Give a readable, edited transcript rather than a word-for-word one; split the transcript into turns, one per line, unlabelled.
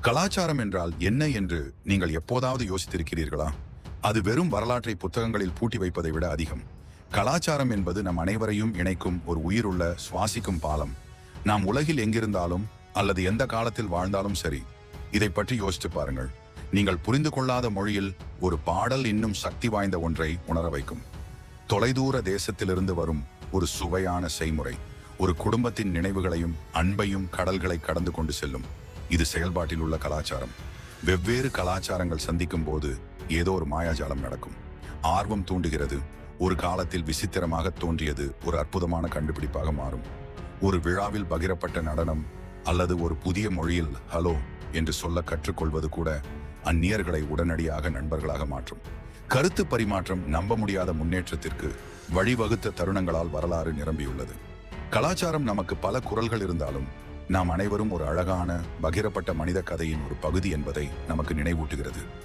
கலாச்சாரம் என்றால் என்ன என்று நீங்கள் எப்போதாவது யோசித்திருக்கிறீர்களா? அது வெறும் வரலாற்றை புத்தகங்களில் பூட்டி வைப்பதை விட அதிகம். கலாச்சாரம் என்பது நம் அனைவரையும் இணைக்கும் ஒரு உயிருள்ள சுவாசிக்கும் பாலம். நாம் உலகில் எங்கிருந்தாலும் அல்லது எந்த காலத்தில் வாழ்ந்தாலும் சரி, இதை பற்றி யோசித்து பாருங்கள். நீங்கள் புரிந்து கொள்ளாத மொழியில் ஒரு பாடல் இன்னும் சக்தி வாய்ந்த ஒன்றை உணர வைக்கும். தொலைதூர தேசத்திலிருந்து வரும் ஒரு சுவையான செய்முறை ஒரு குடும்பத்தின் நினைவுகளையும் அன்பையும் கடல்களை கடந்து கொண்டு செல்லும். இது செயல்பாட்டில் உள்ள கலாச்சாரம். வெவ்வேறு கலாச்சாரங்கள் சந்திக்கும் போது ஏதோ ஒரு மாயாஜாலம் நடக்கும். ஆர்வம் தூண்டுகிறது. ஒரு காலத்தில் விசித்திரமாக தோன்றியது ஒரு அற்புதமான கண்டுபிடிப்பாக மாறும். ஒரு விழாவில் பகிரப்பட்ட நடனம் அல்லது ஒரு புதிய மொழியில் ஹலோ என்று சொல்ல கற்றுக்கொள்வது கூட அந்நியர்களை உடனடியாக நண்பர்களாக மாற்றும். கருத்து பரிமாற்றம் நம்ப முடியாத முன்னேற்றத்திற்கு வழிவகுத்த தருணங்களால் வரலாறு நிரம்பியுள்ளது. கலாச்சாரம் நமக்கு பல குரல்கள் இருந்தாலும் நாம் அனைவரும் ஒரு அழகான பகிரப்பட்ட மனித கதையின் ஒரு பகுதி என்பதை நமக்கு நினைவூட்டுகிறது.